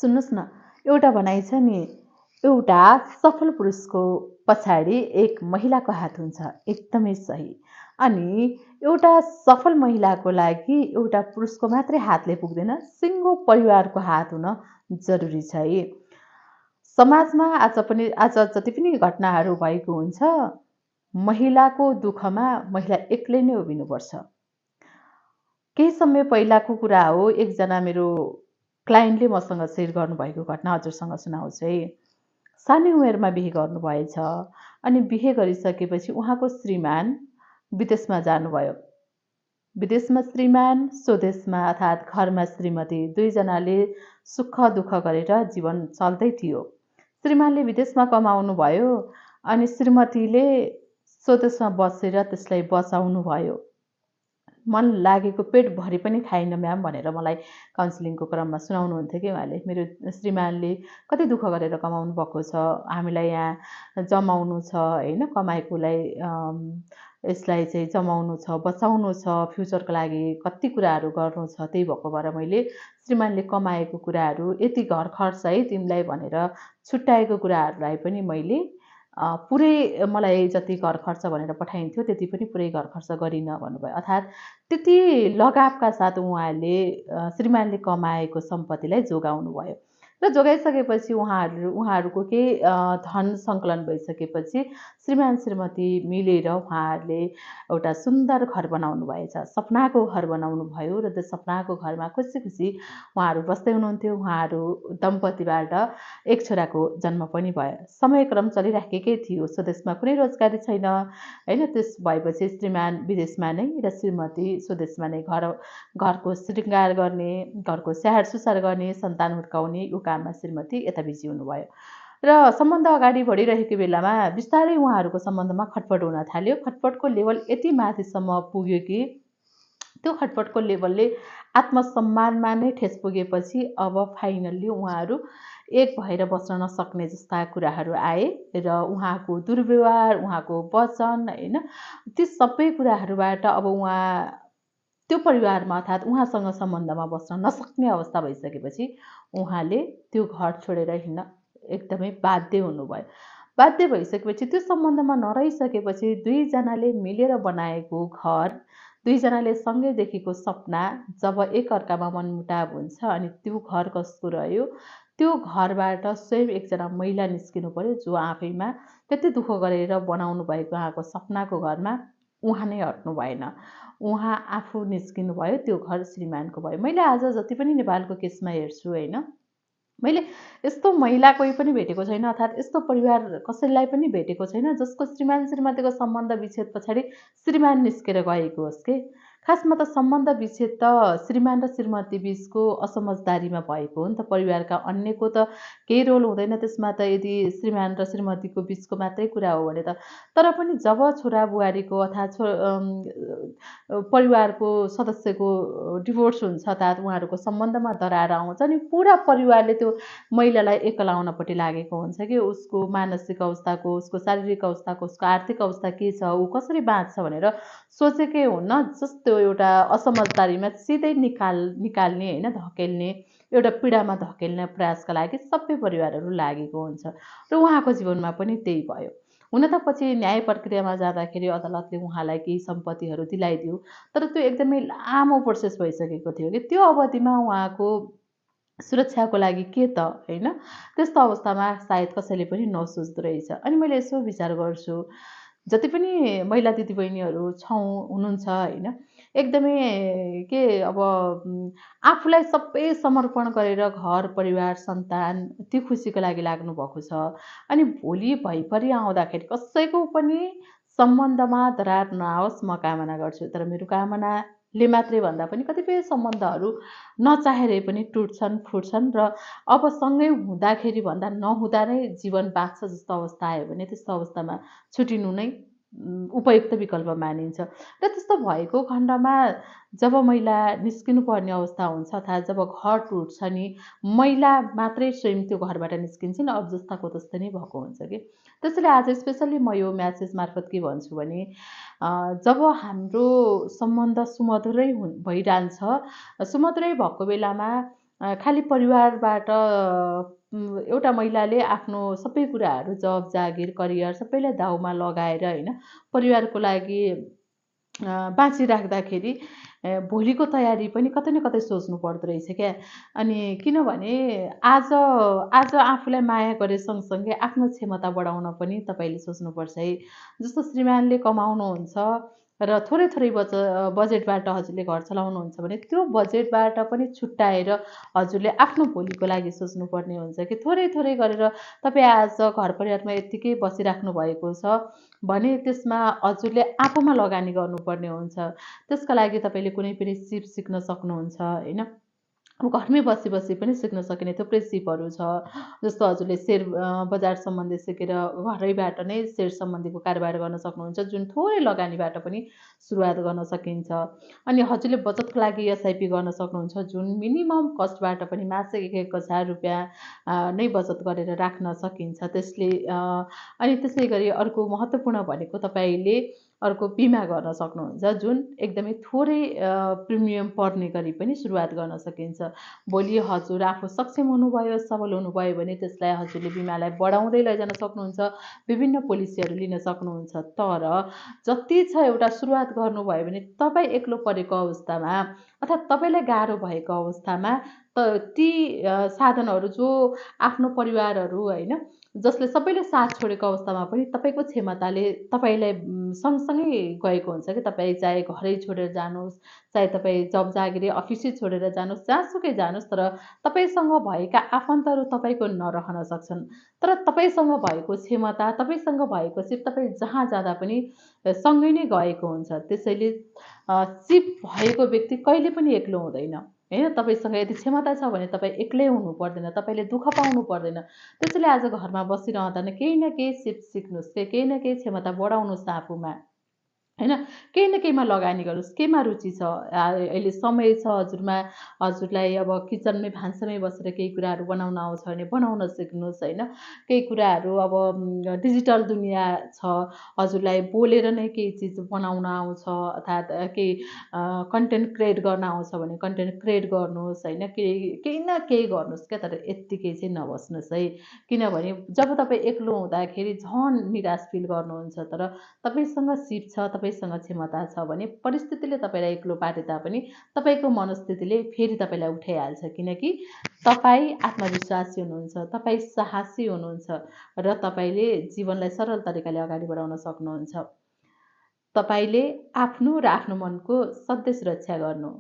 सुन्नुहोस् न, एउटा भनाइ छ नि, एउटा सफल पुरुषको पछाडि एक महिलाको हात हुन्छ। एकदमै सही। अनि एउटा सफल महिलाको लागि एउटा पुरुषको मात्रै हातले पुग्दैन, सिङ्गो परिवारको हात हुन जरुरी छ है। समाजमा आज जति पनि घटनाहरू भएको हुन्छ, महिलाको दुःखमा महिला एक्लै नै उभिनुपर्छ। केही समय पहिलाको कुरा हो, एकजना मेरो क्लाइन्टले मसँग सेयर गर्नुभएको घटना हजुरसँग सुनाउँछु है। सानै उमेरमा बिहे गर्नुभएछ अनि बिहे गरिसकेपछि उहाँको श्रीमान विदेशमा जानुभयो। विदेशमा श्रीमान, स्वदेशमा अर्थात् घरमा श्रीमती, दुईजनाले सुख दुःख गरेर जीवन चल्दै थियो। श्रीमानले विदेशमा कमाउनु भयो अनि श्रीमतीले स्वदेशमा बसेर त्यसलाई बचाउनु भयो। मन लागेको पेटभरि पनि खाइनँ म्याम भनेर मलाई काउन्सिलिङको क्रममा सुनाउनुहुन्थ्यो कि उहाँले। मेरो श्रीमानले कति दुःख गरेर कमाउनु भएको छ, हामीलाई यहाँ जमाउनु छ होइन, कमाएकोलाई यसलाई चाहिँ जमाउनु छ, बचाउनु छ, फ्युचरको लागि कति कुराहरू गर्नु छ। त्यही भएको भएर मैले श्रीमानले कमाएको कुराहरू यति घर खर्च है तिमीलाई भनेर छुट्याएको कुराहरूलाई पनि मैले पुरै मलाई जति घर खर्च भनेर पठाइन्थ्यो त्यति पनि पुरै घर खर्च गरिनँ भन्नुभयो। अर्थात् त्यति लगावका साथ उहाँले श्रीमानले कमाएको सम्पत्तिलाई जोगाउनु भयो र जोगाइसकेपछि उहाँहरूको केही धन सङ्कलन भइसकेपछि श्रीमान श्रीमती मिलेर उहाँहरूले एउटा सुन्दर घर बनाउनु भएछ। सपनाको घर बनाउनु भयो र त्यो सपनाको घरमा खुसी खुसी उहाँहरू बस्दै हुनुहुन्थ्यो। उहाँहरू दम्पतिबाट एक छोराको जन्म पनि भयो। समयक्रम चलिराखेकै थियो। स्वदेशमा कुनै रोजगारी छैन होइन। त्यस भएपछि श्रीमान विदेशमा नै र श्रीमती स्वदेशमा नै घरको शृङ्गार गर्ने, घरको स्याहार सुसार गर्ने, सन्तान हुर्काउने यो काममा श्रीमती यता बिजी हुनुभयो र सम्बन्ध अगाडि बढिरहेको बेलामा बिस्तारै उहाँहरूको सम्बन्धमा खटपट हुन थाल्यो। खटपटको लेभल यति माथिसम्म पुग्यो कि त्यो खटपटको लेभलले आत्मसम्मानमा नै ठेस पुगेपछि अब फाइनल्ली उहाँहरू एक भएर बस्न नसक्ने जस्ता कुराहरू आए र उहाँको दुर्व्यवहार, उहाँको वचन होइन, ती सबै कुराहरूबाट अब उहाँ त्यो परिवारमा अर्थात् उहाँसँग सम्बन्धमा बस्न नसक्ने अवस्था भइसकेपछि उहाँले त्यो घर छोडेर हिँड्न एकदमै बाध्य हुनुभयो। बाध्य भइसकेपछि त्यो सम्बन्धमा नरहिसकेपछि दुईजनाले मिलेर बनाएको घर, दुईजनाले सँगै देखेको सपना जब एकअर्कामा मनमुटाव हुन्छ अनि त्यो घर कसको रह्यो, त्यो घरबाट स्वयं एकजना महिला निस्किनु पर्यो जो आफैमा त्यति दुःख गरेर बनाउनु भएको उहाँको सपनाको घरमा उहाँ नै हट्नु भएन। उहाँ आफू निस्किनु भयो, त्यो घर श्रीमानको भयो। मैले आज जति पनि नेपालको केसमा हेर्छु होइन, मैले यस्तो महिला कोही पनि भेटेको छैन अर्थात् यस्तो परिवार कसैलाई पनि भेटेको छैन जसको श्रीमान श्रीमतीको सम्बन्ध विच्छेद पछाडि श्रीमान निस्केर गएको होस् के। खासमा त सम्बन्ध विच्छेद त श्रीमान र श्रीमती बिचको असमझदारीमा भएको हो नि त। परिवारका अन्यको त केही रोल हुँदैन त्यसमा त, यदि श्रीमान र श्रीमतीको बिचको मात्रै कुरा हो भने त। तर पनि जब छोरा बुहारीको अर्थात् परिवारको सदस्यको डिभोर्स हुन्छ अर्थात् उहाँहरूको सम्बन्धमा दरार आउँछ अनि पुरा परिवारले त्यो महिलालाई एकलाउनपट्टि लागेको हुन्छ कि उसको मानसिक अवस्थाको, उसको शारीरिक अवस्थाको, उसको आर्थिक अवस्था के छ, ऊ कसरी बाँच्छ भनेर सोचेकै हुन्न। जस्तो एउटा असमझदारीमा सिधै निकाल्ने होइन, धकेल्ने, एउटा पीडामा धकेल्ने प्रयासका लागि सबै परिवारहरू लागेको हुन्छ र उहाँको जीवनमा पनि त्यही भयो। हुन त पछि न्याय प्रक्रियामा जाँदाखेरि अदालतले उहाँलाई केही सम्पत्तिहरू दिलाइदियो, तर त्यो एकदमै लामो प्रोसेस भइसकेको थियो कि त्यो अवधिमा उहाँको सुरक्षाको लागि के त होइन। त्यस्तो अवस्थामा सायद कसैले पनि नसोच्दो रहेछ। अनि मैले यसो विचार गर्छु, जति पनि महिला दिदीबहिनीहरू हुनुहुन्छ होइन, एकदमै के अब आफूलाई सबै समर्पण गरेर घर परिवार सन्तान त्यो खुसीको लागि लाग्नु भएको छ अनि भोलि भइपरि आउँदाखेरि कसैको पनि सम्बन्धमा दरार नआओस् म कामना गर्छु। तर मेरो कामनाले मात्रै भन्दा पनि कतिपय सम्बन्धहरू नचाहेरै पनि टुट्छन् फुट्छन् र अब सँगै हुँदाखेरि भन्दा नहुँदा नै जीवन बाँच्छ जस्तो अवस्था आयो भने त्यस्तो अवस्थामा छुटिनु नै उपयुक्त विकल्प मानिन्छ। र त्यस्तो भएको खण्डमा जब महिला निस्किनु पर्ने अवस्था हुन्छ अर्थात् जब घर टुट्छ नि महिला मात्रै स्वयं त्यो घरबाट निस्किन्छन्, अब जस्ताको तस्तै नै भएको हुन्छ कि। त्यसैले आज स्पेसल्ली म यो म्यासेज मार्फत के भन्छु भने जब हाम्रो सम्बन्ध सुमधुरै भइरहन्छ, सुमधुरै भएको बेलामा खालि परिवारबाट एउटा महिलाले आफ्नो सबै कुराहरू जब जागिर करियर सबैलाई दाउमा लगाएर होइन परिवारको लागि बाँचिराख्दाखेरि भोलिको तयारी पनि कतै न कतै सोच्नु पर्दो रहेछ क्या। अनि किनभने आज आज आफूलाई माया गरे सँगसँगै आफ्नो क्षमता बढाउन पनि तपाईँले सोच्नुपर्छ है। जस्तो श्रीमानले कमाउनुहुन्छ र थोरै थोरै बजेटबाट हजुरले घर चलाउनुहुन्छ भने त्यो बजेटबाट पनि छुट्टाएर हजुरले आफ्नो भोलिको लागि सोच्नुपर्ने हुन्छ कि थोरै थोरै गरेर तपाईँ आज घर परिवारमा यत्तिकै बसिराख्नु भएको छ भने त्यसमा हजुरले आफूमा लगानी गर्नुपर्ने हुन्छ। त्यसका लागि तपाईँले कुनै पनि सिप सिक्न सक्नुहुन्छ होइन। अब घरमै बसी बसी पनि सिक्न सकिने थुप्रै सिपहरू छ। जस्तो हजुरले सेयर बजार सम्बन्धी सिकेर घरैबाट नै सेयर सम्बन्धीको कारोबार गर्न सक्नुहुन्छ जुन थोरै लगानीबाट पनि सुरुवात गर्न सकिन्छ। अनि हजुरले बचतको लागि एसआइपी गर्न सक्नुहुन्छ जुन मिनिमम कस्टबाट पनि मासिक 1,000 रुपियाँ नै बचत गरेर राख्न सकिन्छ। अनि त्यसै गरी अर्को महत्त्वपूर्ण भनेको तपाईँले अर्को बिमा गर्न सक्नुहुन्छ जुन एकदमै थोरै प्रिमियम पर्ने गरी पनि सुरुवात गर्न सकिन्छ। भोलि हजुर आफू सक्षम हुनुभयो, सबल हुनुभयो भने त्यसलाई हजुरले बिमालाई बढाउँदै लैजान सक्नुहुन्छ, विभिन्न पोलिसीहरू लिन सक्नुहुन्छ। तर जति छ एउटा सुरुवात गर्नुभयो भने तपाईँ एक्लो परेको अवस्थामा अथवा तपाईँलाई गाह्रो भएको अवस्थामा ती साधनहरू जो आफ्नो परिवारहरू होइन जसले सबैले साथ छोडेको अवस्थामा पनि तपाईँको क्षमताले तपाईँलाई सँगसँगै गएको हुन्छ कि तपाईँ चाहे घरै छोडेर जानुहोस्, चाहे तपाईँ जब जागिरी अफिसै छोडेर जानुहोस्, जहाँसुकै जानुहोस् तर तपाईँसँग भएका आफन्तहरू तपाईँको नरहन सक्छन्। तर तपाईँसँग भएको क्षमता, तपाईँसँग भएको सिप तपाईँ जहाँ जाँदा पनि सँगै नै गएको हुन्छ। त्यसैले सिप भएको व्यक्ति कहिले पनि एक्लो हुँदैन होइन। तपाईँसँग यदि क्षमता छ भने तपाईँ एक्लै हुनु पर्दैन, तपाईँले दुःख पाउनु पर्दैन। त्यसैले आज घरमा बसिरहँदा केही न केही सिप सिक्नुहोस्, केही न केही क्षमता बढाउनुहोस् आफूमा होइन। केही न केहीमा लगानी गर्नुहोस्, केमा रुचि छ अहिले समय छ हजुरमा, हजुरलाई अब किचनमै भान्सामै बसेर केही कुराहरू बनाउन आउँछ भने बनाउन सिक्नुहोस् होइन। केही कुराहरू अब डिजिटल दुनियाँ छ, हजुरलाई बोलेर नै केही चिज बनाउन आउँछ अर्थात् केही कन्टेन्ट क्रिएट गर्न आउँछ भने कन्टेन्ट क्रिएट गर्नुहोस् होइन। केही न केही गर्नुहोस् क्या, तर यत्तिकै चाहिँ नबस्नुहोस् है। किनभने जब तपाईँ एक्लो हुँदाखेरि झन् निराश फिल गर्नुहुन्छ। तर तपाईँसँग सिप छ, तपाईँसँग क्षमता छ भने परिस्थितिले तपाईँलाई एक्लो पारे तापनि तपाईँको मनस्थितिले फेरि तपाईँलाई उठाइहाल्छ। किनकि तपाईँ आत्मविश्वासी हुनुहुन्छ, तपाईँ साहसी हुनुहुन्छ र तपाईँले जीवनलाई सरल तरिकाले अगाडि बढाउन सक्नुहुन्छ। तपाईँले आफ्नो र आफ्नो मनको सधैँ सुरक्षा गर्नु।